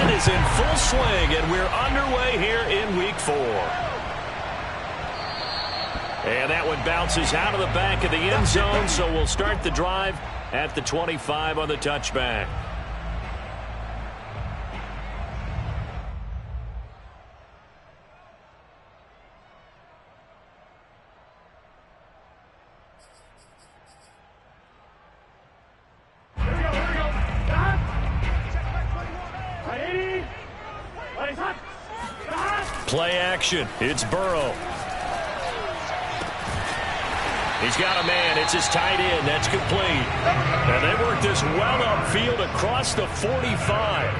season is in full swing, and we're underway here in Week 4. And that one bounces out of the back of the end zone, so we'll start the drive at the 25 on the touchback. Play action. It's Burrow. He's got a man. It's his tight end. That's complete. And they work this well upfield across the 45.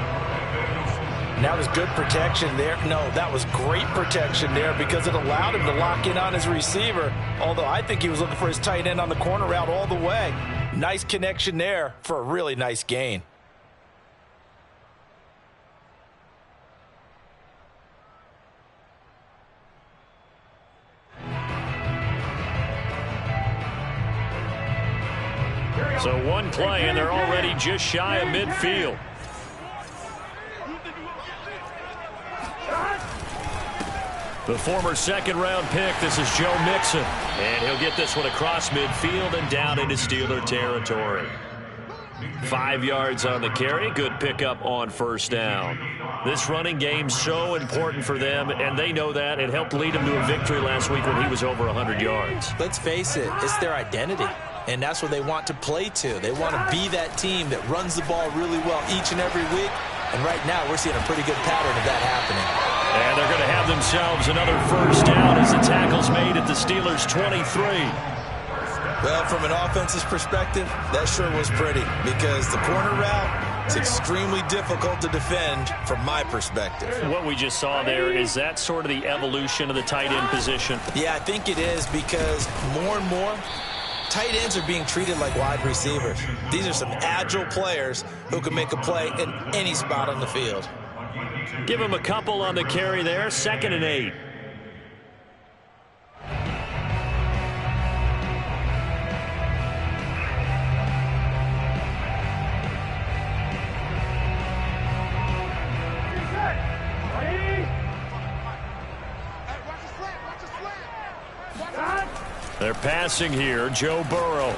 That was good protection there. No, that was great protection there because it allowed him to lock in on his receiver. Although I think he was looking for his tight end on the corner route all the way. Nice connection there for a really nice gain. So one play, and they're already just shy of midfield. The former second-round pick, this is Joe Mixon. And he'll get this one across midfield and down into Steeler territory. 5 yards on the carry. Good pickup on first down. This running game's so important for them, and they know that. It helped lead them to a victory last week when he was over 100 yards. Let's face it, it's their identity. And that's what they want to play to. They want to be that team that runs the ball really well each and every week. And right now, we're seeing a pretty good pattern of that happening. And they're going to have themselves another first down as the tackle's made at the Steelers' 23. Well, from an offensive perspective, that sure was pretty because the corner route is extremely difficult to defend from my perspective. What we just saw there, is that sort of the evolution of the tight end position? Yeah, I think it is because more and more, tight ends are being treated like wide receivers. These are some agile players who can make a play in any spot on the field. Give him a couple on the carry there. 2nd and 8. They're passing here. Joe Burrow.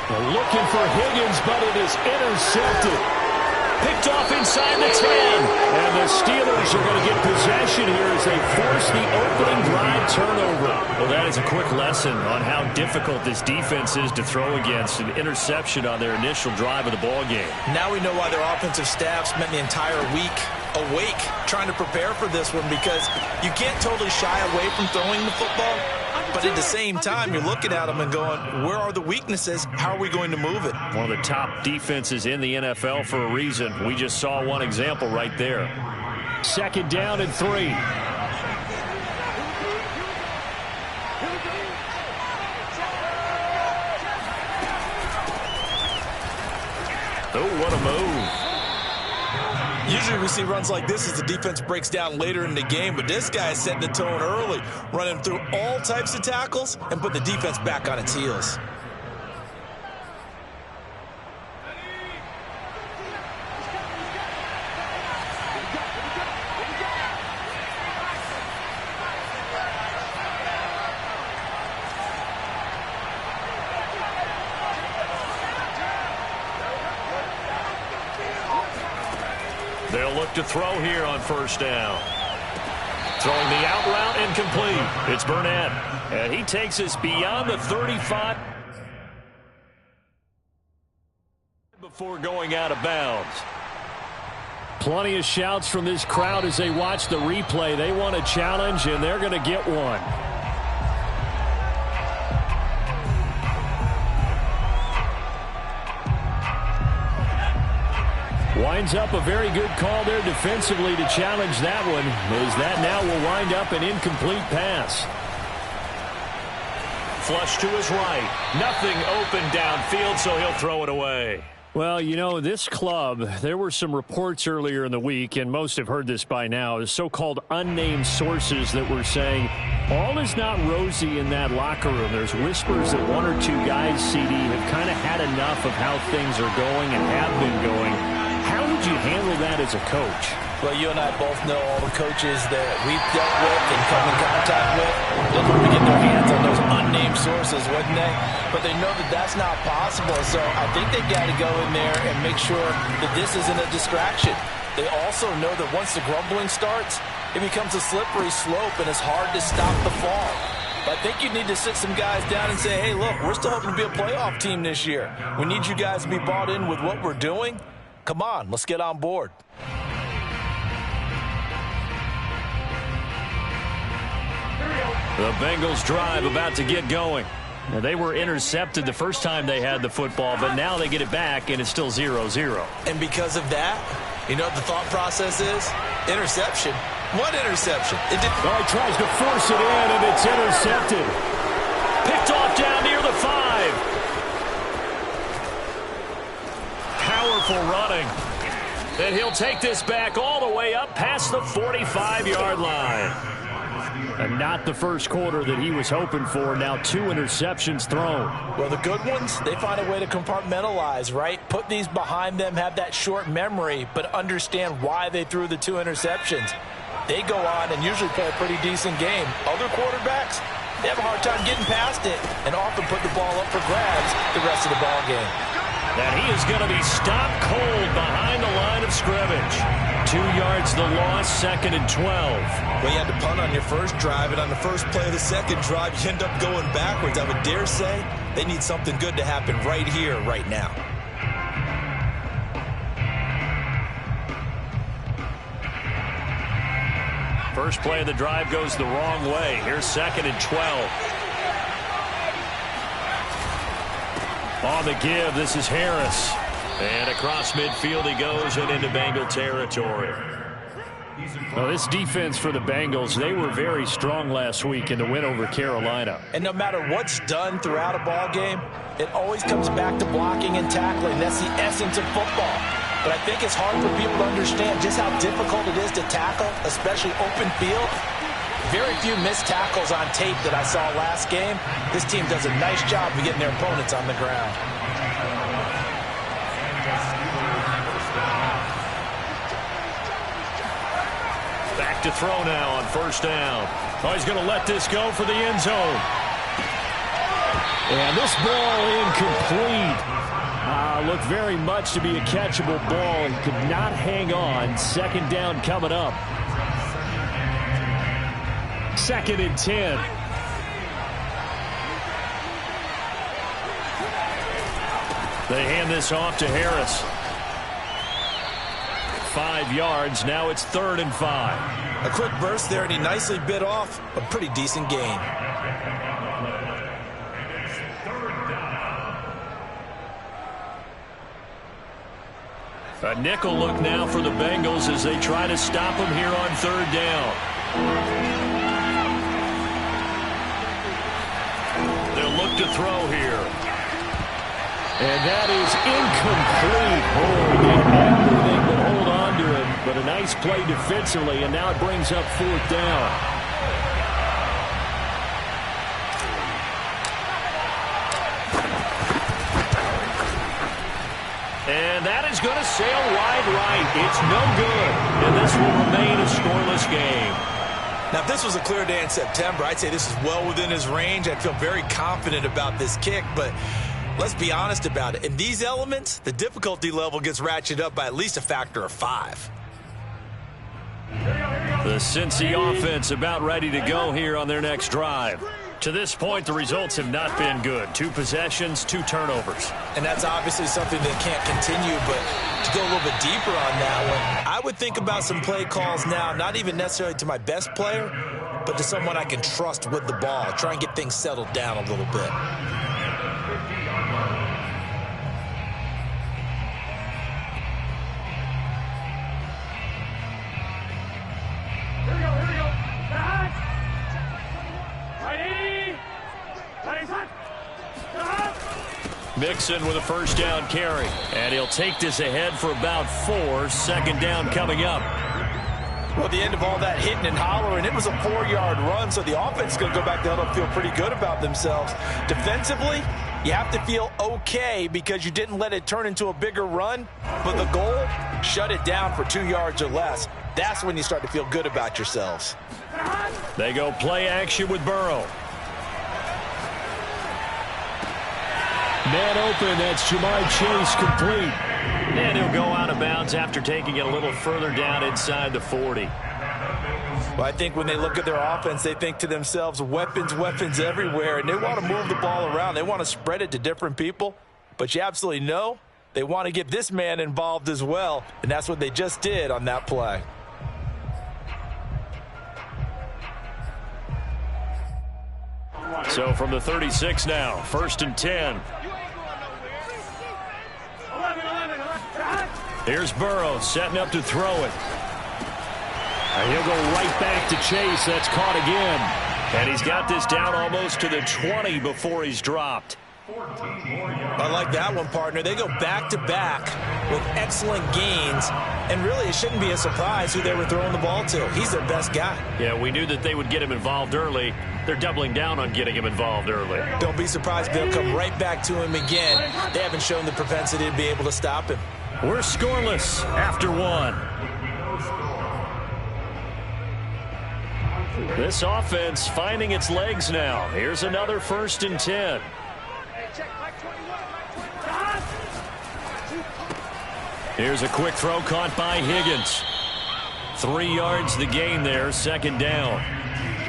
They're looking for Higgins, but it is intercepted. Picked off inside the 10. And the Steelers are going to get possession here as they force the opening drive turnover. Well, that is a quick lesson on how difficult this defense is to throw against. An interception on their initial drive of the ball game. Now we know why their offensive staff spent the entire week awake trying to prepare for this one because you can't totally shy away from throwing the football. But at the same time, you're looking at them and going, where are the weaknesses? How are we going to move it? One of the top defenses in the NFL for a reason. We just saw one example right there. 2nd down and 3. Oh, what a move. Usually we see runs like this as the defense breaks down later in the game, but this guy is setting the tone early, running through all types of tackles and put the defense back on its heels. They'll look to throw here on first down. Throwing the out route incomplete. It's Burnett. And he takes us beyond the 35 before going out of bounds. Plenty of shouts from this crowd as they watch the replay. They want a challenge, and they're going to get one. Winds up a very good call there defensively to challenge that one, as that now will wind up an incomplete pass. Flush to his right. Nothing open downfield, so he'll throw it away. Well, you know, this club, there were some reports earlier in the week, and most have heard this by now, the so-called unnamed sources that were saying all is not rosy in that locker room. There's whispers that one or two guys, CD, have kind of had enough of how things are going and have been going. How would you handle that as a coach? Well, you and I both know all the coaches that we've dealt with and come in contact with. They'd love to get their hands on those unnamed sources, wouldn't they? But they know that that's not possible. So I think they've got to go in there and make sure that this isn't a distraction. They also know that once the grumbling starts, it becomes a slippery slope and it's hard to stop the fall. But I think you need to sit some guys down and say, hey, look, we're still hoping to be a playoff team this year. We need you guys to be bought in with what we're doing. Come on, let's get on board. The Bengals drive about to get going. Now, they were intercepted the first time they had the football, but now they get it back, and it's still 0-0. And because of that, you know what the thought process is? Interception. What interception? He tries to force it in, and it's intercepted. Picked off down near the 5. Powerful running. And he'll take this back all the way up past the 45-yard line. And not the first quarter that he was hoping for. Now 2 interceptions thrown. Well, the good ones, they find a way to compartmentalize, right? Put these behind them, have that short memory, but understand why they threw the 2 interceptions. They go on and usually play a pretty decent game. Other quarterbacks, they have a hard time getting past it and often put the ball up for grabs the rest of the ball game. And he is going to be stopped cold behind the line of scrimmage. 2 yards the loss, 2nd and 12. Well, you had to punt on your first drive, and on the first play of the second drive, you end up going backwards. I would dare say they need something good to happen right here, right now. First play of the drive goes the wrong way. Here's 2nd and 12. On the give, this is Harris. And across midfield he goes and into Bengal territory. Well, this defense for the Bengals, they were very strong last week in the win over Carolina. And no matter what's done throughout a ball game, it always comes back to blocking and tackling. That's the essence of football. But I think it's hard for people to understand just how difficult it is to tackle, especially open field. Very few missed tackles on tape that I saw last game. This team does a nice job of getting their opponents on the ground. Back to throw now on first down. Oh, he's going to let this go for the end zone. And this ball incomplete. Looked very much to be a catchable ball and could not hang on. 2nd down coming up. 2nd and 10. They hand this off to Harris. 5 yards. Now it's 3rd and 5. A quick burst there, and he nicely bit off a pretty decent gain. A nickel look now for the Bengals as they try to stop him here on 3rd down. They'll look to throw here. And that is incomplete. Oh, they did everything but hold on to him. But a nice play defensively, and now it brings up 4th down. And that is going to sail wide right. It's no good. And this will remain a scoreless game. Now, if this was a clear day in September, I'd say this is well within his range. I'd feel very confident about this kick, but let's be honest about it. In these elements, the difficulty level gets ratcheted up by at least a factor of 5. The Cincy offense about ready to go here on their next drive. To this point, the results have not been good. 2 possessions, 2 turnovers. And that's obviously something that can't continue, but to go a little bit deeper on that one, I would think about some play calls now, not even necessarily to my best player, but to someone I can trust with the ball. Try and get things settled down a little bit. Mixon with a first down carry. And he'll take this ahead for about 4. 2nd down coming up. Well, the end of all that hitting and hollering, it was a 4-yard run, so the offense is going to go back to huddle and feel pretty good about themselves. Defensively, you have to feel okay because you didn't let it turn into a bigger run, but the goal, shut it down for 2 yards or less. That's when you start to feel good about yourselves. They go play action with Burrow. Man open, that's Jamar Chase complete. And he'll go out of bounds after taking it a little further down inside the 40. Well, I think when they look at their offense, they think to themselves, weapons, weapons everywhere, and they want to move the ball around. They want to spread it to different people, but you absolutely know they want to get this man involved as well, and that's what they just did on that play. So from the 36 now, 1st and 10. Here's Burrow setting up to throw it. And he'll go right back to Chase. That's caught again. And he's got this down almost to the 20 before he's dropped. I like that one, partner. They go back-to-back with excellent gains. And really, it shouldn't be a surprise who they were throwing the ball to. He's their best guy. Yeah, we knew that they would get him involved early. They're doubling down on getting him involved early. Don't be surprised if they'll come right back to him again. They haven't shown the propensity to be able to stop him. We're scoreless after 1. This offense finding its legs now. Here's another 1st and 10. Here's a quick throw caught by Higgins. 3 yards the gain there, 2nd down.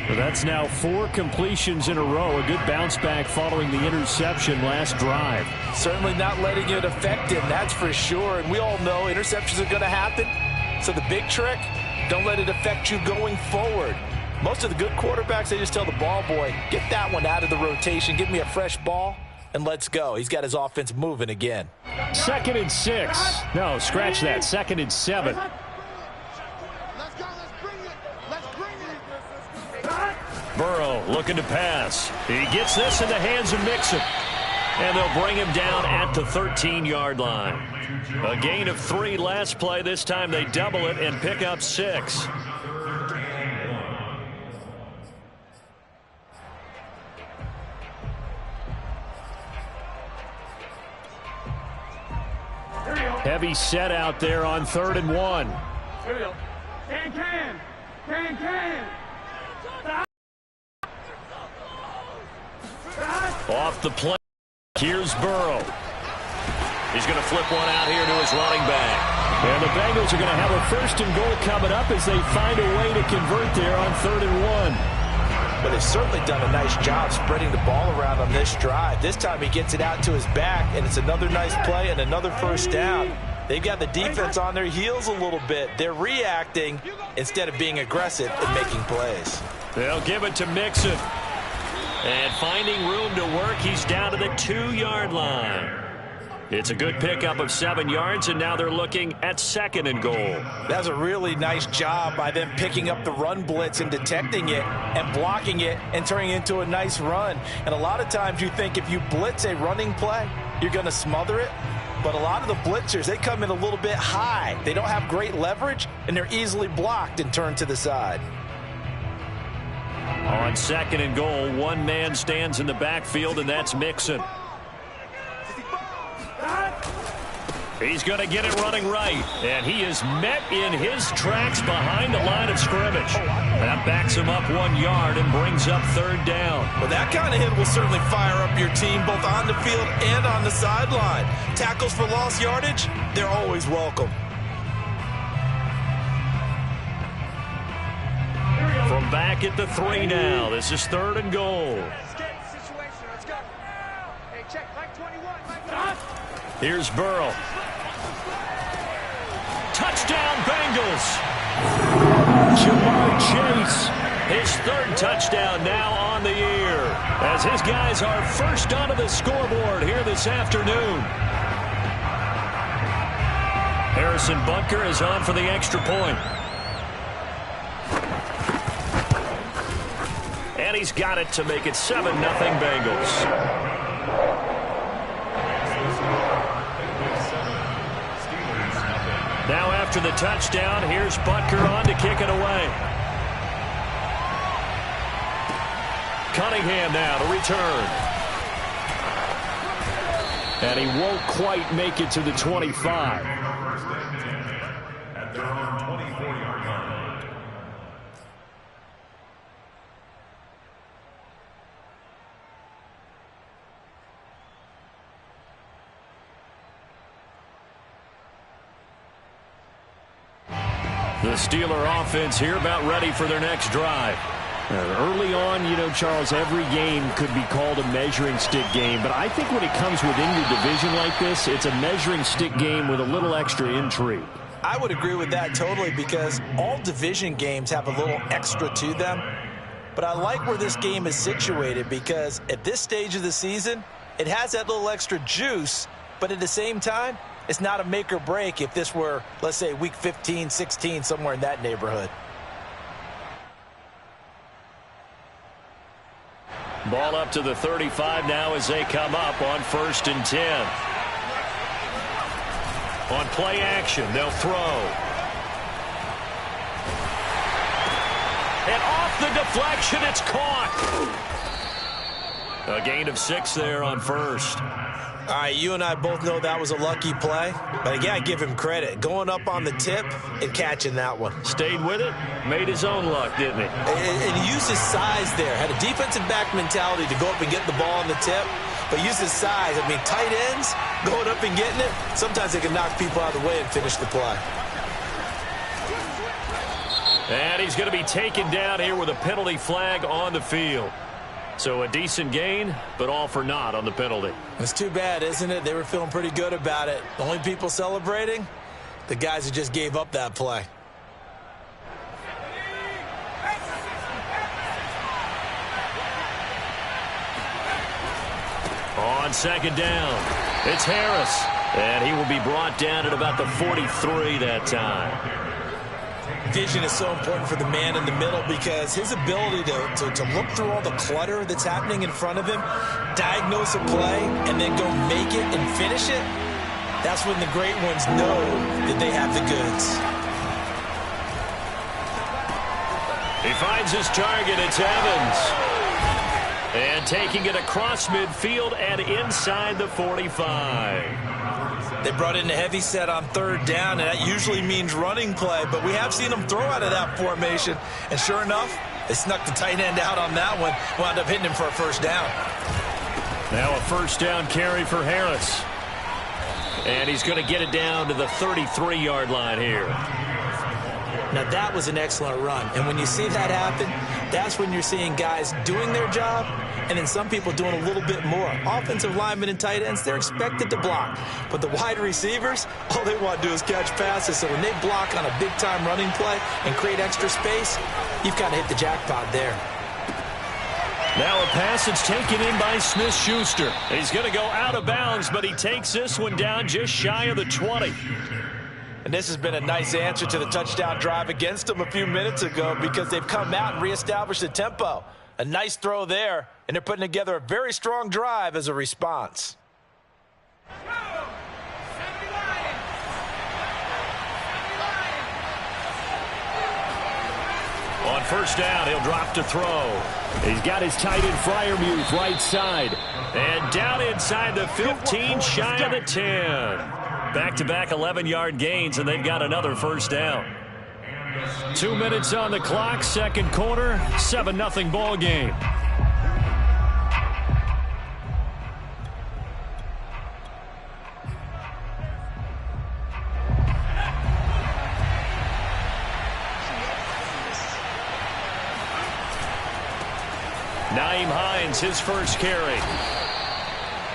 Well, that's now 4 completions in a row. A good bounce back following the interception last drive. Certainly not letting it affect him, that's for sure. And we all know interceptions are going to happen. So the big trick, don't let it affect you going forward. Most of the good quarterbacks, they just tell the ball boy, get that one out of the rotation, give me a fresh ball, and let's go. He's got his offense moving again. 2nd and 6. No, scratch that. 2nd and 7. Burrow looking to pass. He gets this in the hands of Mixon. And they'll bring him down at the 13-yard line. A gain of 3 last play. This time they double it and pick up 6. Heavy set out there on 3rd and 1. Off the play. Here's Burrow. He's going to flip one out here to his running back. And the Bengals are going to have a 1st and goal coming up as they find a way to convert there on 3rd and 1. But they've certainly done a nice job spreading the ball around on this drive. This time he gets it out to his back, and it's another nice play and another 1st down. They've got the defense on their heels a little bit. They're reacting instead of being aggressive and making plays. They'll give it to Mixon. And finding room to work, he's down to the 2-yard line. It's a good pickup of 7 yards, and now they're looking at 2nd and goal. That's a really nice job by them picking up the run blitz and detecting it and blocking it and turning it into a nice run. And a lot of times you think if you blitz a running play, you're going to smother it. But a lot of the blitzers, they come in a little bit high. They don't have great leverage, and they're easily blocked and turned to the side. On 2nd and goal, one man stands in the backfield, and that's Mixon. He's going to get it running right, and he is met in his tracks behind the line of scrimmage. That backs him up 1 yard and brings up 3rd down. Well, that kind of hit will certainly fire up your team both on the field and on the sideline. Tackles for lost yardage, they're always welcome. From back at the 3 now, this is 3rd and goal. Here's Burrow. Touchdown, Bengals. Jamar Chase, his 3rd touchdown now on the year, as his guys are first onto the scoreboard here this afternoon. Harrison Bunker is on for the extra point. And he's got it to make it 7-0 Bengals. Now after the touchdown, here's Butker on to kick it away. play. Cunningham now to return. And he won't quite make it to the 25. At their own 24-yard line. The Steeler offense here about ready for their next drive. Early on, you know, Charles, every game could be called a measuring stick game. But I think when it comes within your division like this, it's a measuring stick game with a little extra intrigue. I would agree with that totally, because all division games have a little extra to them. But I like where this game is situated, because at this stage of the season, it has that little extra juice. But at the same time, it's not a make or break if this were, let's say, week 15, 16, somewhere in that neighborhood. Ball up to the 35 now as they come up on 1st and 10. On play action, they'll throw. And off the deflection, it's caught. A gain of 6 there on 1st. All right, you and I both know that was a lucky play. But again, I give him credit. Going up on the tip and catching that one. Stayed with it, made his own luck, didn't he? And he used his size there. Had a defensive back mentality to go up and get the ball on the tip. But used his size. I mean, tight ends going up and getting it, sometimes they can knock people out of the way and finish the play. And he's going to be taken down here with a penalty flag on the field. So a decent gain, but all for naught on the penalty. It's too bad, isn't it? They were feeling pretty good about it. The only people celebrating, the guys who just gave up that play. On 2nd down, it's Harris. And he will be brought down at about the 43 that time. Vision is so important for the man in the middle, because his ability to look through all the clutter that's happening in front of him, diagnose a play, and then go make it and finish it, that's when the great ones know that they have the goods. He finds his target. It's Evans. And taking it across midfield and inside the 45. They brought in a heavy set on 3rd down, and that usually means running play, but we have seen them throw out of that formation. And sure enough, they snuck the tight end out on that one, wound up hitting him for a 1st down. Now a 1st down carry for Harris. And he's going to get it down to the 33-yard line here. Now that was an excellent run, and when you see that happen, that's when you're seeing guys doing their job, and then some people doing a little bit more. Offensive linemen and tight ends, they're expected to block. But the wide receivers, all they want to do is catch passes. So when they block on a big-time running play and create extra space, you've got to hit the jackpot there. Now a pass that's taken in by Smith-Schuster. He's going to go out of bounds, but he takes this one down just shy of the 20. And this has been a nice answer to the touchdown drive against them a few minutes ago, because they've come out and reestablished the tempo. A nice throw there, and they're putting together a very strong drive as a response. On 1st down, he'll drop to throw. He's got his tight end Freiermuth right side. And down inside the 15, shy of the 10. Back-to-back 11-yard gains, and they've got another 1st down. 2 minutes on the clock, 2nd quarter, 7-0 ball game. Nyheim Hines, his 1st carry.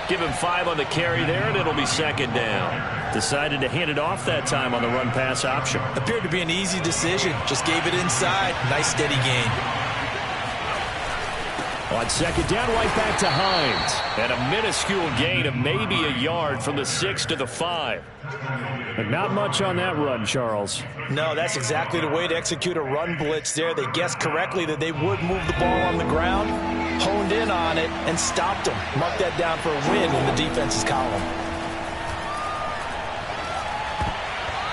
Give him 5 on the carry there, and it'll be 2nd down. Decided to hand it off that time on the run-pass option. Appeared to be an easy decision. Just gave it inside. Nice, steady gain. On 2nd down, right back to Hines. And a minuscule gain of maybe a yard from the 6 to the 5. But not much on that run, Charles. No, that's exactly the way to execute a run blitz there. They guessed correctly that they would move the ball on the ground, honed in on it, and stopped them. Mark that down for a win in the defense's column.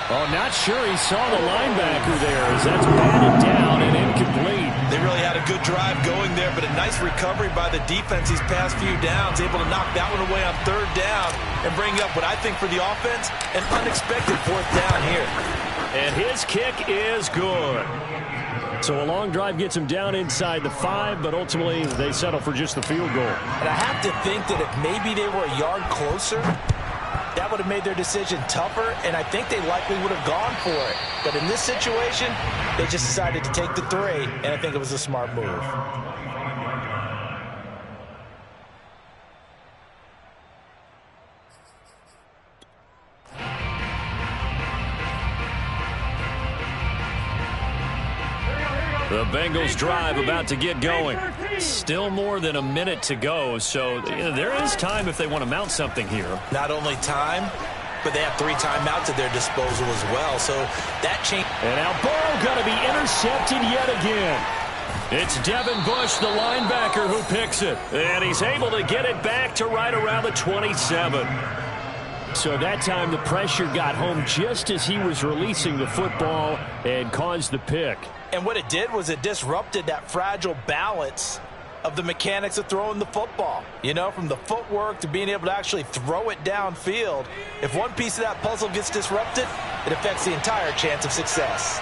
Oh, not sure he saw the linebacker there as that's batted down and incomplete. They really had a good drive going there, but a nice recovery by the defense these past few downs, able to knock that one away on third down and bring up what I think for the offense, an unexpected fourth down here. And his kick is good. So a long drive gets him down inside the 5, but ultimately they settle for just the field goal. And I have to think that if maybe they were a yard closer, that would have made their decision tougher, and I think they likely would have gone for it. But in this situation, they just decided to take the 3, and I think it was a smart move. The Bengals drive about to get going. Still more than a minute to go, so there is time if they want to mount something here. Not only time, but they have 3 timeouts at their disposal as well, so that change. And now Burrow going to be intercepted yet again. It's Devin Bush, the linebacker, who picks it. And he's able to get it back to right around the 27. So that time the pressure got home just as he was releasing the football and caused the pick. And what it did was it disrupted that fragile balance of the mechanics of throwing the football. You know, from the footwork to being able to actually throw it downfield. If one piece of that puzzle gets disrupted, it affects the entire chance of success.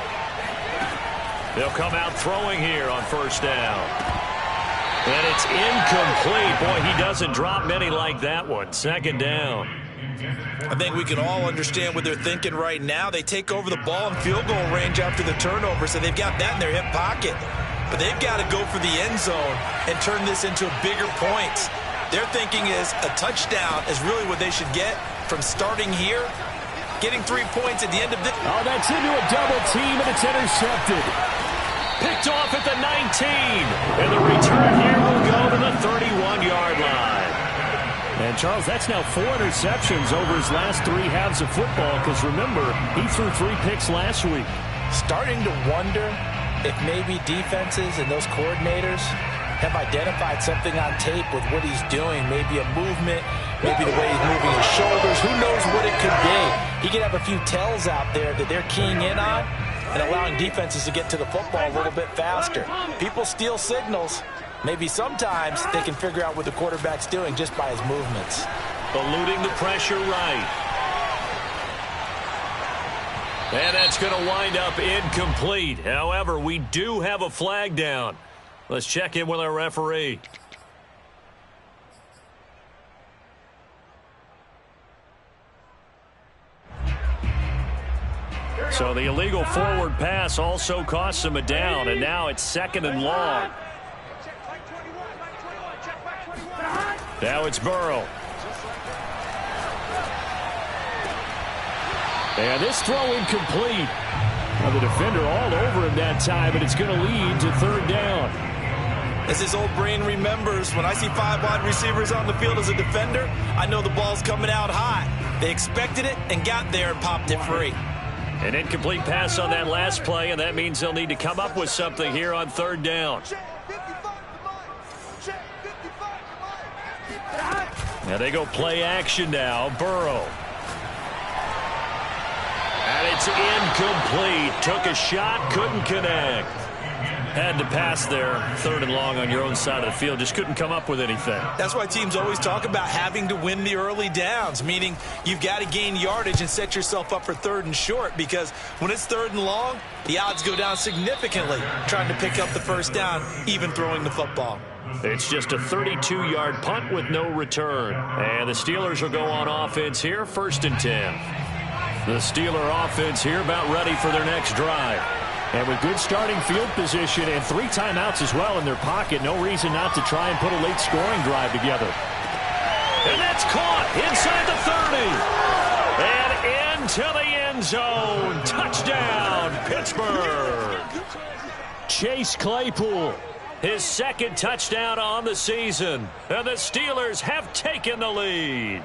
They'll come out throwing here on first down. And it's incomplete. Boy, he doesn't drop many like that one. Second down. I think we can all understand what they're thinking right now. They take over the ball in field goal range after the turnover, so they've got that in their hip pocket. But they've got to go for the end zone and turn this into bigger points. Their thinking is a touchdown is really what they should get from starting here, getting 3 points at the end of this. Oh, that's into a double team, and it's intercepted. Picked off at the 19. And the return here will go to the 31-yard line. And, Charles, that's now 4 interceptions over his last 3 halves of football because, remember, he threw 3 picks last week. Starting to wonder if maybe defenses and those coordinators have identified something on tape with what he's doing. Maybe a movement, maybe the way he's moving his shoulders. Who knows what it could be? He could have a few tells out there that they're keying in on and allowing defenses to get to the football a little bit faster. People steal signals. Maybe sometimes they can figure out what the quarterback's doing just by his movements. Eluding the pressure right. And that's going to wind up incomplete. However, we do have a flag down. Let's check in with our referee. So the illegal forward pass also costs him a down, and now it's 2nd and long. Now it's Burrow. And this throw incomplete. Well, the defender all over him that time, and it's going to lead to 3rd down. As his old brain remembers, when I see 5 wide receivers on the field as a defender, I know the ball's coming out hot. They expected it and got there and popped it free. An incomplete pass on that last play, and that means they'll need to come up with something here on 3rd down. Now they go play action now. Burrow. And it's incomplete. Took a shot, couldn't connect. Had to pass there, 3rd and long on your own side of the field. Just couldn't come up with anything. That's why teams always talk about having to win the early downs, meaning you've got to gain yardage and set yourself up for 3rd and short, because when it's 3rd and long, the odds go down significantly trying to pick up the first down, even throwing the football. It's just a 32-yard punt with no return. And the Steelers will go on offense here, 1st and 10. The Steeler offense here about ready for their next drive. And with good starting field position and 3 timeouts as well in their pocket, no reason not to try and put a late scoring drive together. And that's caught inside the 30. And into the end zone. Touchdown, Pittsburgh. Chase Claypool. His 2nd touchdown on the season. And the Steelers have taken the lead.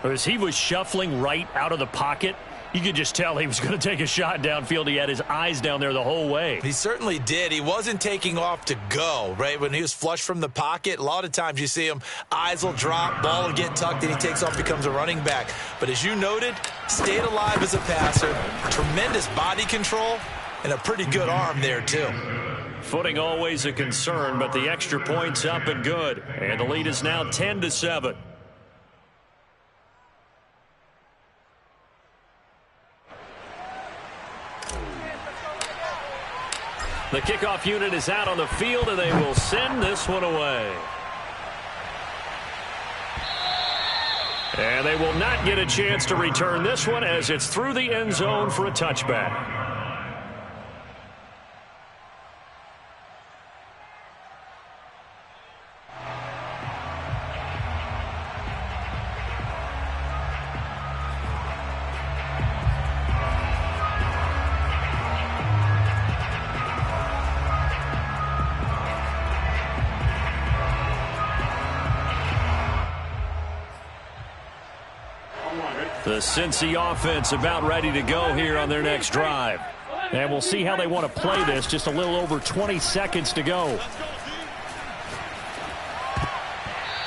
As he was shuffling right out of the pocket, You could just tell he was going to take a shot downfield. He had his eyes down there the whole way. He certainly did. He wasn't taking off to go, right? When he was flush from the pocket, a lot of times you see him, eyes will drop, ball will get tucked, and he takes off, becomes a running back. But as you noted, stayed alive as a passer, tremendous body control, and a pretty good arm there, too. Footing always a concern, but the extra point's up and good. And the lead is now 10-7. The kickoff unit is out on the field, and they will send this one away. And they will not get a chance to return this one as it's through the end zone for a touchback. The Cincy offense about ready to go here on their next drive. And we'll see how they want to play this. Just a little over 20 seconds to go.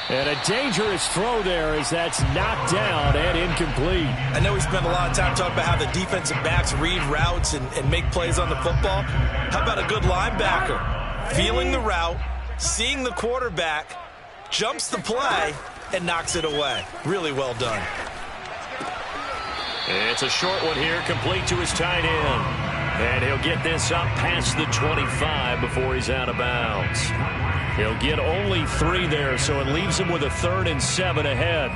And a dangerous throw there as that's knocked down and incomplete. I know we spent a lot of time talking about how the defensive backs read routes and make plays on the football. How about a good linebacker? Feeling the route, seeing the quarterback, jumps the play, and knocks it away. Really well done. It's a short one here, complete to his tight end. And he'll get this up past the 25 before he's out of bounds. He'll get only 3 there, so it leaves him with a 3rd and 7 ahead.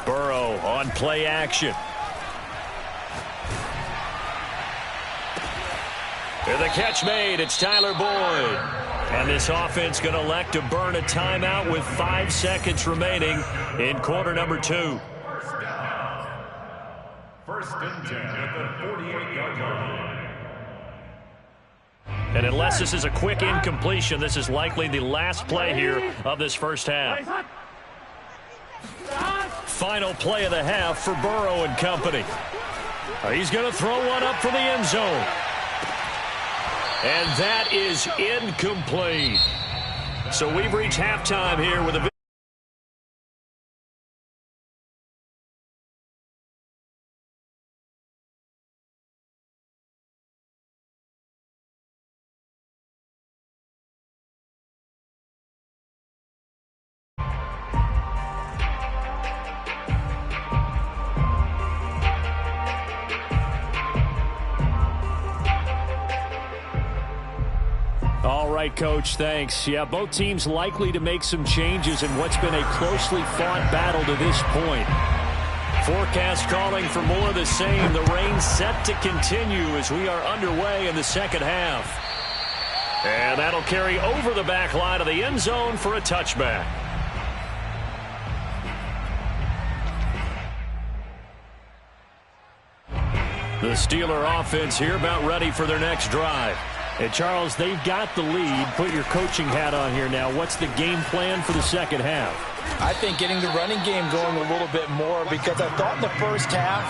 Burrow on play action. And the catch made. It's Tyler Boyd. And this offense going to elect to burn a timeout with 5 seconds remaining in quarter number 2. First and 10 at the 48-yard line. And unless this is a quick incompletion, this is likely the last play here of this first half. Final play of the half for Burrow and company. He's going to throw one up for the end zone. And that is incomplete. So we've reached halftime here with a All right, Coach, thanks. Yeah, both teams likely to make some changes in what's been a closely fought battle to this point. Forecast calling for more of the same. The rain set to continue as we are underway in the second half. And that'll carry over the back line of the end zone for a touchback. The Steeler offense here about ready for their next drive. And, Charles, they've got the lead. Put your coaching hat on here now. What's the game plan for the second half? I think getting the running game going a little bit more because I thought in the first half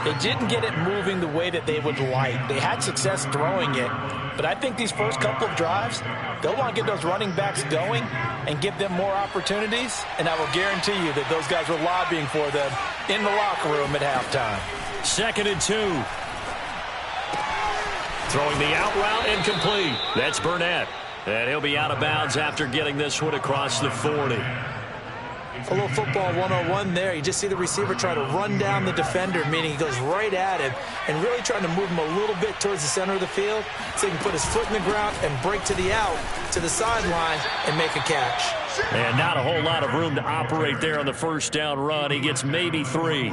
they didn't get it moving the way that they would like. They had success throwing it, but I think these first couple of drives, they'll want to get those running backs going and give them more opportunities, and I will guarantee you that those guys were lobbying for them in the locker room at halftime. 2nd and 2. Throwing the out route incomplete. That's Burnett. And he'll be out of bounds after getting this one across the 40. A little football 101 there. You just see the receiver try to run down the defender, meaning he goes right at him and really trying to move him a little bit towards the center of the field so he can put his foot in the ground and break to the out, to the sideline, and make a catch. And not a whole lot of room to operate there on the first down run. He gets maybe 3.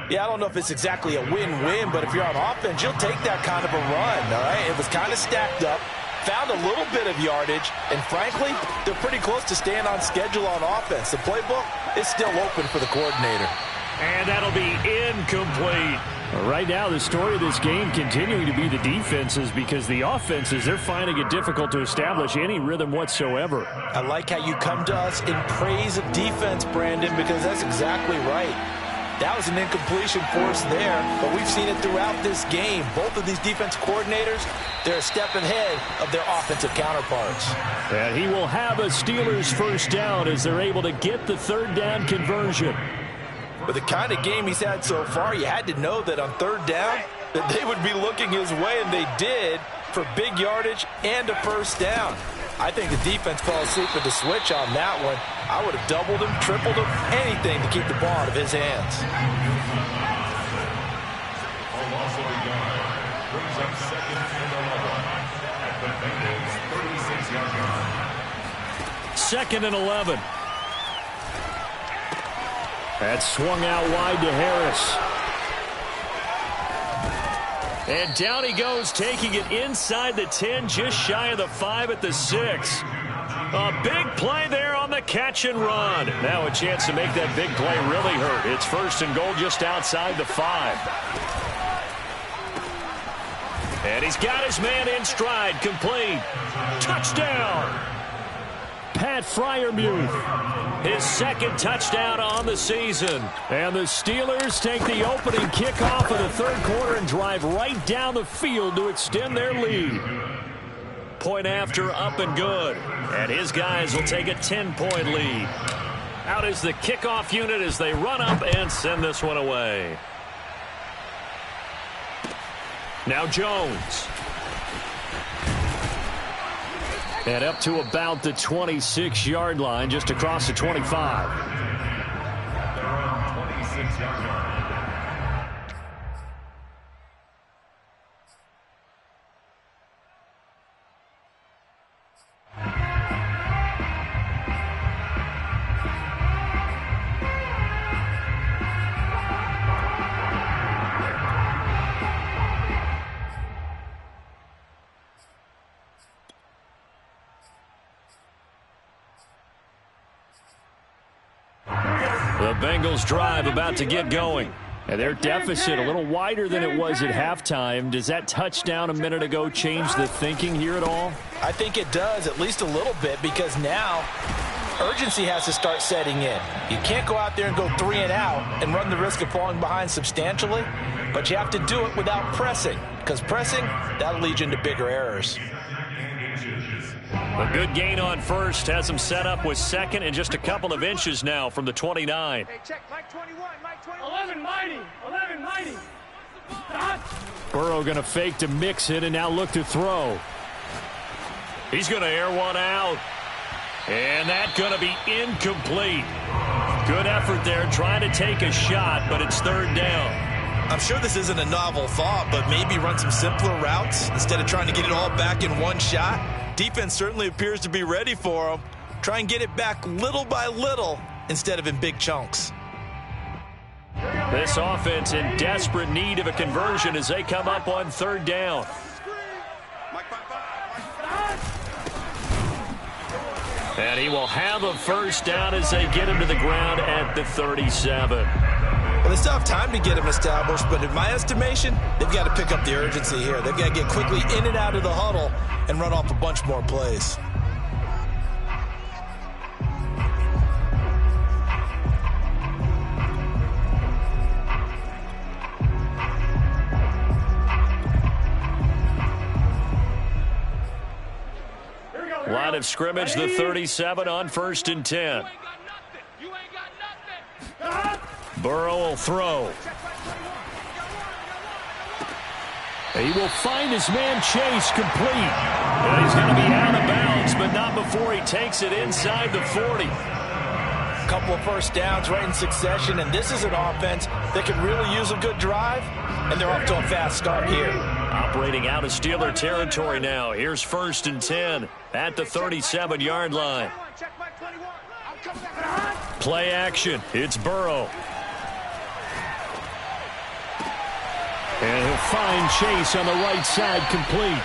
Yeah, I don't know if it's exactly a win-win, but if you're on offense, you'll take that kind of a run, all right? It was kind of stacked up. found a little bit of yardage, and frankly, they're pretty close to staying on schedule on offense. The playbook is still open for the coordinator. And that'll be incomplete. Right now, the story of this game continuing to be the defenses, because the offenses, they're finding it difficult to establish any rhythm whatsoever. I like how you come to us in praise of defense, Brandon, because that's exactly right. That was an incompletion force there, but we've seen it throughout this game. Both of these defense coordinators, they're a step ahead of their offensive counterparts. And he will have a Steelers first down as they're able to get the third down conversion. With the kind of game he's had so far, you had to know that on third down that they would be looking his way, and they did, for big yardage and a first down. I think the defense fell asleep with the switch on that one. I would have doubled him, tripled him, anything to keep the ball out of his hands. Brings up 2nd and 11 at the Bengals 36-yard line. 2nd and 11. That's swung out wide to Harris. And down he goes, taking it inside the 10, just shy of the 5 at the 6. A big play there on the catch and run. Now a chance to make that big play really hurt. It's 1st and goal just outside the 5. And he's got his man in stride, complete. Touchdown! Pat Freiermuth, his 2nd touchdown on the season. And the Steelers take the opening kickoff of the 3rd quarter and drive right down the field to extend their lead. Point after, up and good. And his guys will take a 10-point lead. Out is the kickoff unit as they run up and send this one away. Now Jones. And up to about the 26-yard line, just across the 25. They're on 26-yard line. The Bengals drive about to get going. And their deficit a little wider than it was at halftime. Does that touchdown a minute ago change the thinking here at all? I think it does, at least a little bit, because now urgency has to start setting in. You can't go out there and go 3 and out and run the risk of falling behind substantially, but you have to do it without pressing, because pressing, that'll lead you into bigger errors. A good gain on first has him set up with 2nd and just a couple of inches now from the 29. Hey, check, Mike 21, Mike 21. 11 mighty, 11 mighty. Burrow going to fake to mix it and now look to throw. He's going to air one out. And that's going to be incomplete. Good effort there trying to take a shot, but it's 3rd down. I'm sure this isn't a novel thought, but maybe run some simpler routes instead of trying to get it all back in one shot. Defense certainly appears to be ready for them. Try and get it back little by little instead of in big chunks. This offense in desperate need of a conversion as they come up on 3rd down. And he will have a first down as they get him to the ground at the 37. Well, they still have time to get him established, but in my estimation, they've got to pick up the urgency here. They've got to get quickly in and out of the huddle and run off a bunch more plays. Line of scrimmage, the 37 on 1st and 10. Burrow will throw. He will find his man Chase complete. And he's going to be out of bounds, but not before he takes it inside the 40. A couple of first downs right in succession, and this is an offense that could really use a good drive, and they're off to a fast start here. Operating out of Steeler territory now. Here's 1st and 10 at the 37-yard line. Play action. It's Burrow. And he'll find Chase on the right side complete.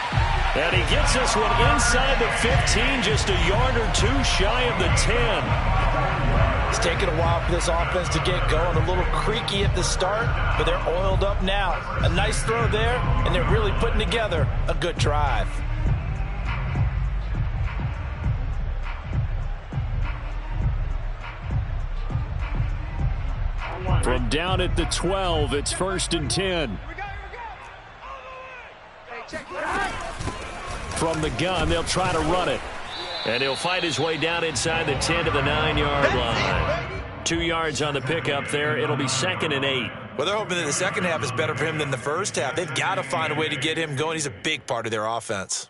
And he gets this one inside the 15, just a yard or two shy of the 10. It's taken a while for this offense to get going. A little creaky at the start, but they're oiled up now. A nice throw there, and they're really putting together a good drive. From down at the 12, it's 1st and 10. From the gun, they'll try to run it. And he'll fight his way down inside the 10 to the 9-yard line. 2 yards on the pickup there. It'll be 2nd and 8. Well, they're hoping that the second half is better for him than the first half. They've got to find a way to get him going. He's a big part of their offense.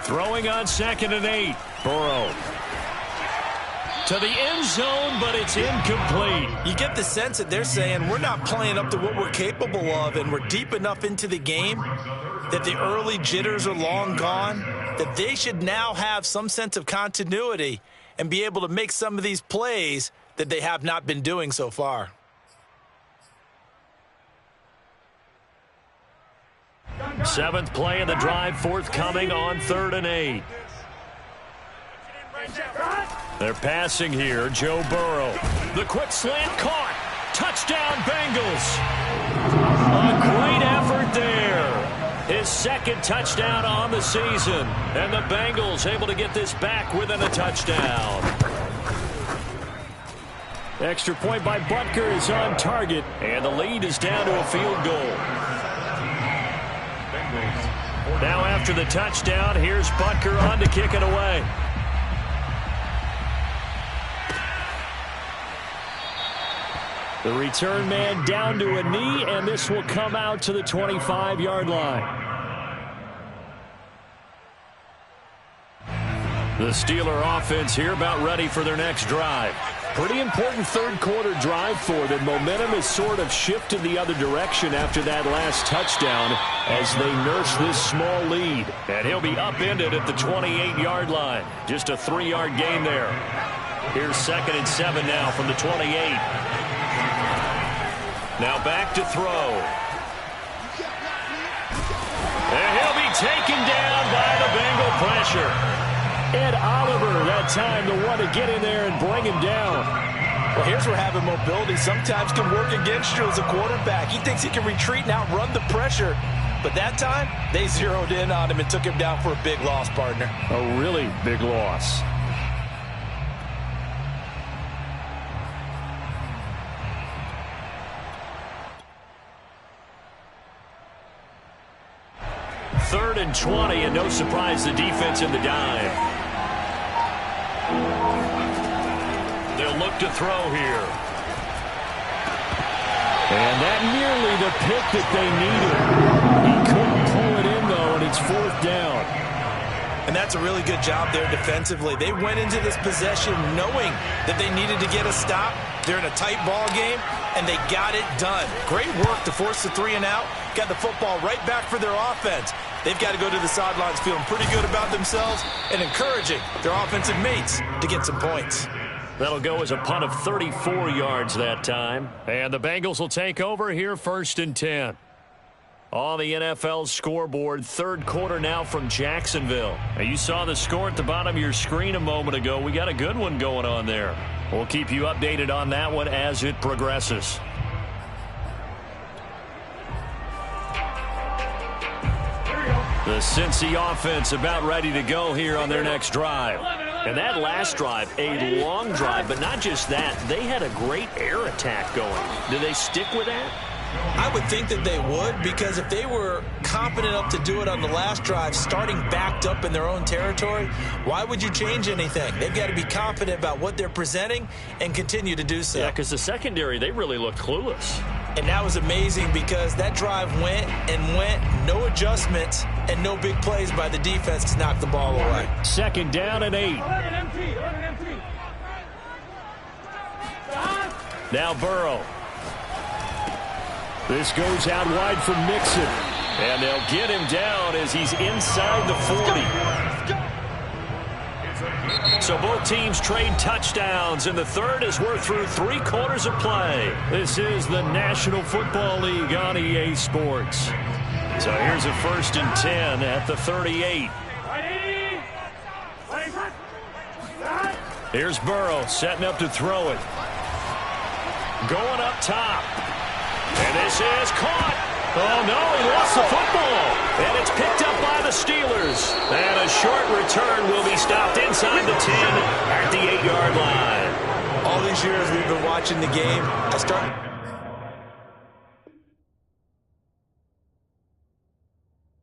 Throwing on 2nd and 8. Burrow to the end zone, but it's incomplete. You get the sense that they're saying we're not playing up to what we're capable of, and we're deep enough into the game that the early jitters are long gone, that they should now have some sense of continuity and be able to make some of these plays that they have not been doing so far. Seventh play of the drive forthcoming on 3rd and 8. They're passing here. Joe Burrow. The quick slant caught. Touchdown Bengals. A great effort there. His 2nd touchdown on the season. And the Bengals able to get this back within a touchdown. Extra point by Butker is on target. And the lead is down to a field goal. Now after the touchdown, here's Butker on to kick it away. The return man down to a knee, and this will come out to the 25-yard line. The Steeler offense here about ready for their next drive. Pretty important third-quarter drive for them. Momentum has sort of shifted the other direction after that last touchdown as they nurse this small lead. And he'll be upended at the 28-yard line. Just a 3-yard gain there. Here's 2nd and 7 now from the 28. Now back to throw. And he'll be taken down by the Bengal pressure. Ed Oliver, that time, the one to get in there and bring him down. Well, here's where having mobility sometimes can work against you as a quarterback. He thinks he can retreat and outrun the pressure. But that time, they zeroed in on him and took him down for a big loss, partner. A really big loss. Third and 20, and no surprise, the defense in the dime. They'll look to throw here. And that nearly the pick that they needed. He couldn't pull it in, though, and it's 4th down. And that's a really good job there defensively. They went into this possession knowing that they needed to get a stop. They're in a tight ball game, and they got it done. Great work to force the 3 and out. Got the football right back for their offense. They've got to go to the sidelines feeling pretty good about themselves and encouraging their offensive mates to get some points. That'll go as a punt of 34 yards that time. And the Bengals will take over here 1st and 10. On the NFL scoreboard, third quarter now from Jacksonville. Now, you saw the score at the bottom of your screen a moment ago. We got a good one going on there. We'll keep you updated on that one as it progresses. The Cincy offense about ready to go here on their next drive. And that last drive, a long drive, but not just that. They had a great air attack going. Do they stick with that? I would think that they would, because if they were confident enough to do it on the last drive, starting backed up in their own territory, why would you change anything? They've got to be confident about what they're presenting and continue to do so. Yeah, because the secondary, they really looked clueless. And that was amazing because that drive went and went, no adjustments, and no big plays by the defense to knock the ball away. 2nd down and 8. Now Burrow. This goes out wide for Mixon. And they'll get him down as he's inside the 40. So both teams trade touchdowns in the third as we're through 3 quarters of play. This is the National Football League on EA Sports. So here's a 1st and 10 at the 38. Here's Burrow setting up to throw it. Going up top. And this is caught. Oh, no, he lost the football. And it's picked up by the Steelers. And a short return will be stopped inside the 10 at the 8-yard line. All these years we've been watching the game, I started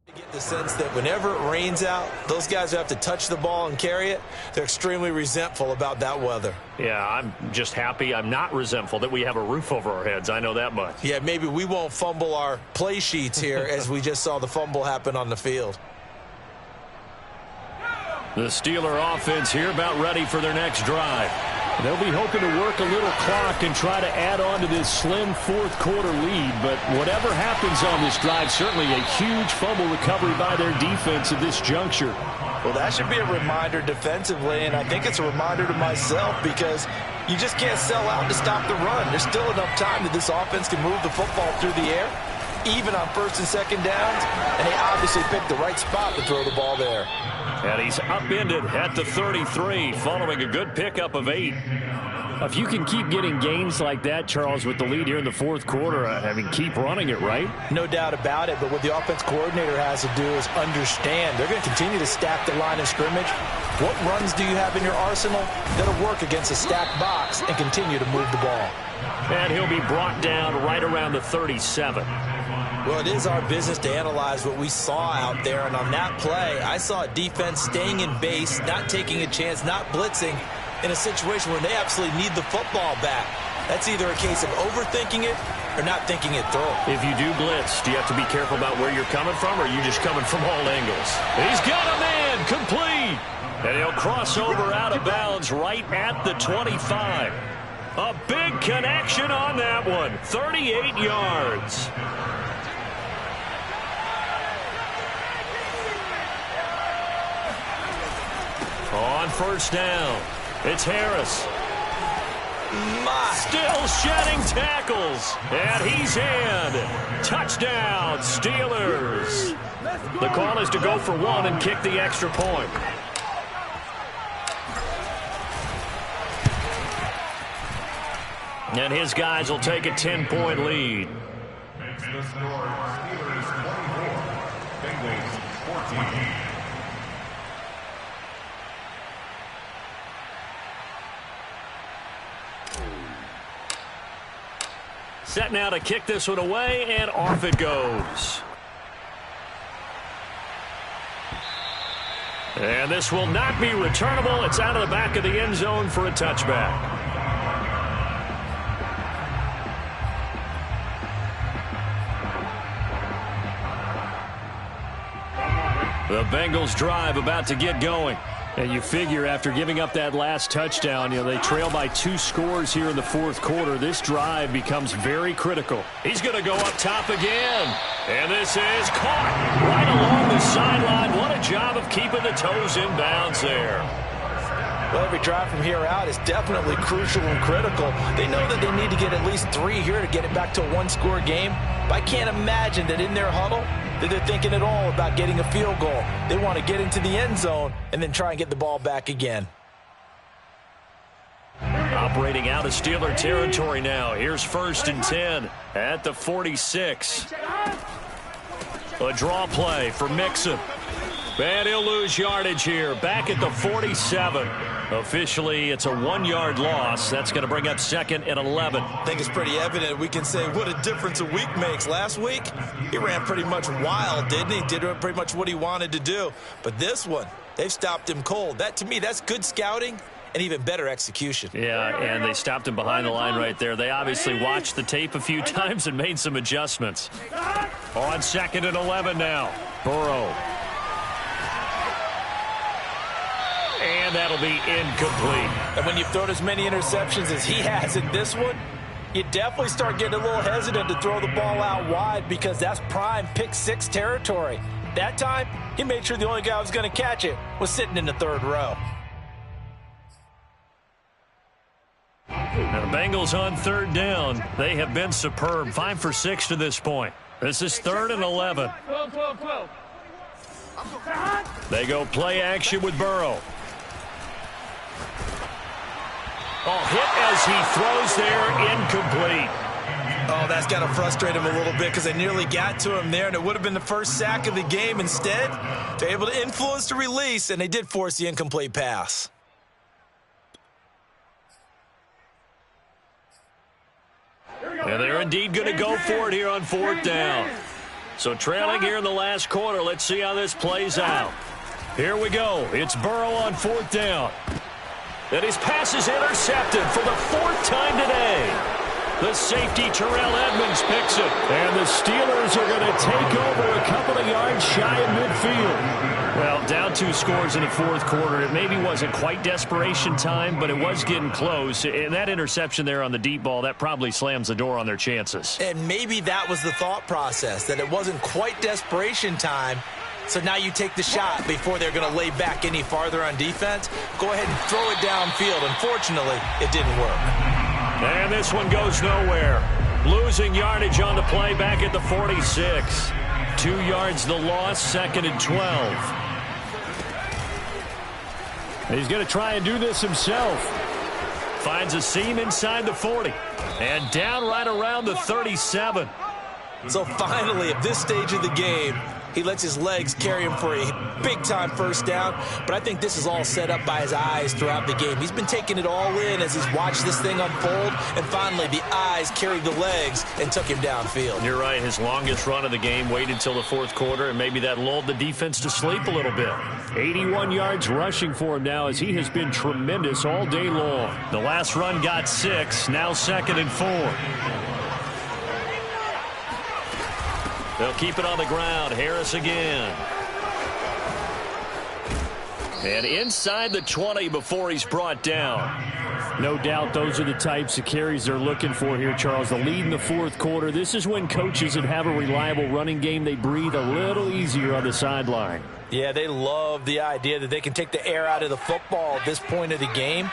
to get the sense that whenever it rains out, those guys who have to touch the ball and carry it, they're extremely resentful about that weather. Yeah, I'm just happy I'm not resentful that we have a roof over our heads. I know that much. Yeah, maybe we won't fumble our play sheets here as we just saw the fumble happen on the field. The Steeler offense here about ready for their next drive. They'll be hoping to work a little clock and try to add on to this slim 4th quarter lead. But whatever happens on this drive, certainly a huge fumble recovery by their defense at this juncture. Well, that should be a reminder defensively, and I think it's a reminder to myself because you just can't sell out to stop the run. There's still enough time that this offense can move the football through the air, even on 1st and 2nd downs, and they obviously picked the right spot to throw the ball there. And he's upended at the 33 following a good pickup of 8. If you can keep getting gains like that, Charles, with the lead here in the 4th quarter, I mean, keep running it, right? No doubt about it, but what the offense coordinator has to do is understand they're going to continue to stack the line of scrimmage. What runs do you have in your arsenal that'll work against a stacked box and continue to move the ball? And he'll be brought down right around the 37. Well, it is our business to analyze what we saw out there, and on that play, I saw a defense staying in base, not taking a chance, not blitzing, in a situation where they absolutely need the football back. That's either a case of overthinking it or not thinking it through. If you do blitz, do you have to be careful about where you're coming from, or are you just coming from all angles? He's got a man, complete! And he'll cross over out of bounds right at the 25. A big connection on that one, 38 yards. On 1st down, it's Harris. Still shedding tackles, and he's in. Touchdown, Steelers. The call is to go for 1 and kick the extra point. And his guys will take a 10-point lead. Makes the score Steelers 24, Bengals 14. Set now to kick this one away, and off it goes. And this will not be returnable. It's out of the back of the end zone for a touchback. The Bengals drive about to get going. And you figure after giving up that last touchdown, they trail by 2 scores here in the 4th quarter. This drive becomes very critical. He's going to go up top again. And this is caught right along the sideline. What a job of keeping the toes in bounds there. Well, every drive from here out is definitely crucial and critical. They know that they need to get at least 3 here to get it back to a 1-score game. But I can't imagine that in their huddle that they're thinking at all about getting a field goal. They want to get into the end zone and then try and get the ball back again. Operating out of Steeler territory now. Here's 1st and 10 at the 46. A draw play for Mixon. And he'll lose yardage here. Back at the 47. Officially, it's a 1-yard loss. That's going to bring up 2nd and 11. I think it's pretty evident. We can say what a difference a week makes. Last week, he ran pretty much wild, didn't he? Did pretty much what he wanted to do. But this one, they've stopped him cold. That, to me, that's good scouting and even better execution. Yeah, and they stopped him behind the line right there. They obviously watched the tape a few times and made some adjustments. On 2nd and 11 now. Burrow. And that'll be incomplete. And when you've thrown as many interceptions as he has in this one, You definitely start getting a little hesitant to throw the ball out wide because that's prime pick six territory. That time, he made sure the only guy who was going to catch it was sitting in the third row. Now the Bengals on third down. They have been superb. 5 for 6 to this point. This is 3rd and 11. 12. They go play action with Burrow. Oh, hit as he throws there, incomplete. Oh, that's got to frustrate him a little bit because they nearly got to him there, and it would have been the first sack of the game. Instead, they're able to influence the release, and they did force the incomplete pass. And they're indeed going to go for it here on 4th down. So trailing here in the last quarter. Let's see how this plays out. Here we go. It's Burrow on 4th down. And his pass is intercepted for the 4th time today. The safety, Terrell Edmonds, picks it. And the Steelers are going to take over a couple of yards shy of midfield. Well, down 2 scores in the 4th quarter. It maybe wasn't quite desperation time, but it was getting close. And that interception there on the deep ball, that probably slams the door on their chances. And maybe that was the thought process, that it wasn't quite desperation time. So now you take the shot before they're going to lay back any farther on defense. Go ahead and throw it downfield. Unfortunately, it didn't work. And this one goes nowhere. Losing yardage on the play back at the 46. 2 yards the loss, 2nd and 12. He's going to try and do this himself. Finds a seam inside the 40. And down right around the 37. So finally, at this stage of the game, he lets his legs carry him for a big-time first down. But I think this is all set up by his eyes throughout the game. He's been taking it all in as he's watched this thing unfold. And finally, the eyes carried the legs and took him downfield. You're right. His longest run of the game waited till the 4th quarter, and maybe that lulled the defense to sleep a little bit. 81 yards rushing for him now as he has been tremendous all day long. The last run got 6, now 2nd and 4. They'll keep it on the ground. Harris again. And inside the 20 before he's brought down. No doubt those are the types of carries they're looking for here, Charles. The lead in the 4th quarter. This is when coaches that have a reliable running game, they breathe a little easier on the sideline. Yeah, they love the idea that they can take the air out of the football at this point of the game.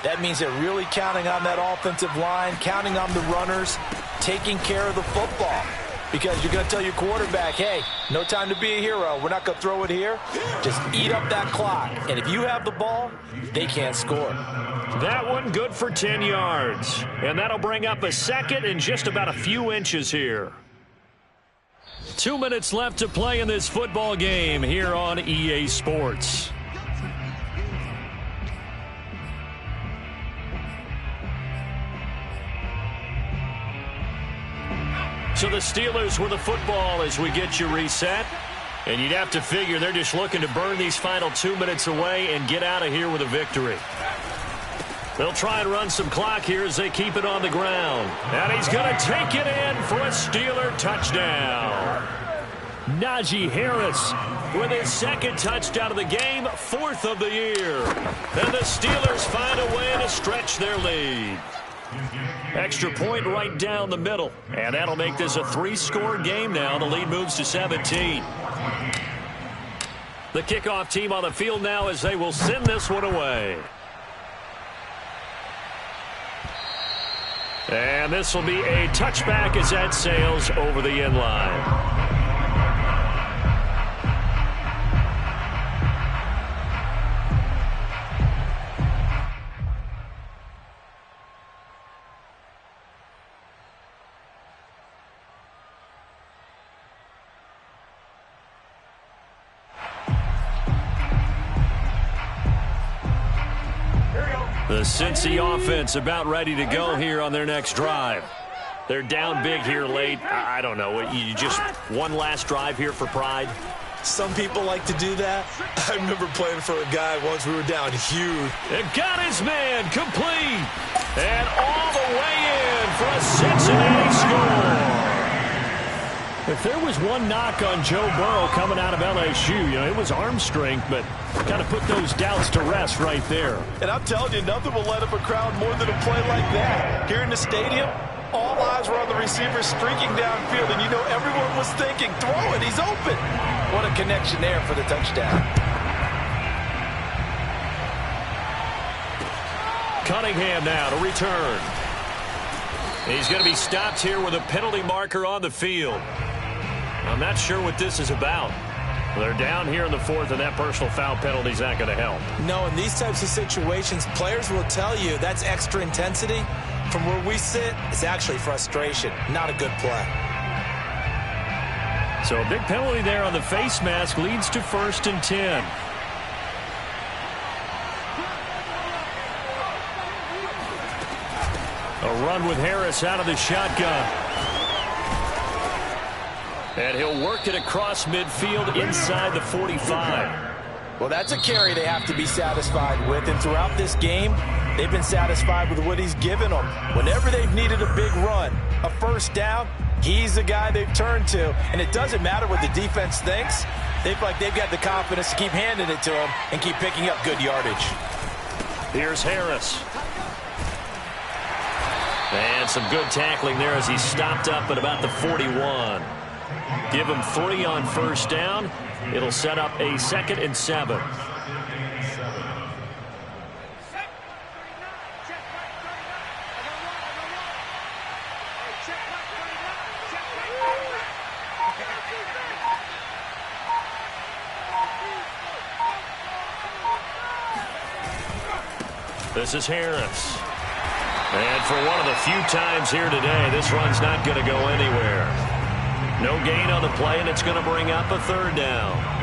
That means they're really counting on that offensive line, counting on the runners, taking care of the football. Because you're going to tell your quarterback, hey, no time to be a hero. We're not going to throw it here. Just eat up that clock. And if you have the ball, they can't score. That one good for 10 yards. And that'll bring up a 2nd and just about a few inches here. 2 minutes left to play in this football game here on EA Sports. So the Steelers with the football as we get you reset. And you'd have to figure they're just looking to burn these final 2 minutes away and get out of here with a victory. They'll try and run some clock here as they keep it on the ground. And he's going to take it in for a Steeler touchdown. Najee Harris with his 2nd touchdown of the game, 4th of the year. And the Steelers find a way to stretch their lead. Extra point right down the middle. And that'll make this a 3-score game now. The lead moves to 17. The kickoff team on the field now as they will send this one away. And this will be a touchback as that sails over the end line. The Cincy offense about ready to go here on their next drive. They're down big here late. I don't know. You just one last drive here for pride? Some people like to do that. I remember playing for a guy once. We were down huge. And got his man complete. And all the way in for a Cincinnati score. If there was one knock on Joe Burrow coming out of LSU, it was arm strength, but kind of put those doubts to rest right there. And I'm telling you, nothing will let up a crowd more than a play like that. Here in the stadium, All eyes were on the receiver streaking downfield, and you know everyone was thinking, throw it, he's open. What a connection there for the touchdown. Cunningham now to return. He's going to be stopped here with a penalty marker on the field. I'm not sure what this is about. They're down here in the fourth, and that personal foul penalty is not going to help. No, in these types of situations, players will tell you that's extra intensity. From where we sit, it's actually frustration, not a good play. So a big penalty there on the face mask leads to 1st and 10. A run with Harris out of the shotgun. And he'll work it across midfield inside the 45. Well, that's a carry they have to be satisfied with. And throughout this game, they've been satisfied with what he's given them. Whenever they've needed a big run, a first down, he's the guy they've turned to. And it doesn't matter what the defense thinks. They feel like they've got the confidence to keep handing it to him and keep picking up good yardage. Here's Harris. And some good tackling there as he stopped up at about the 41. Give him 3 on first down. It'll set up a 2nd and 7. This is Harris. And for one of the few times here today, this run's not going to go anywhere. No gain on the play, and it's going to bring up a 3rd down.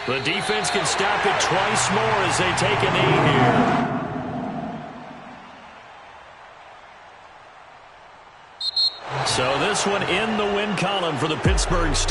The defense can stop it twice more as they take a knee here. So this one in the win column for the Pittsburgh Steelers.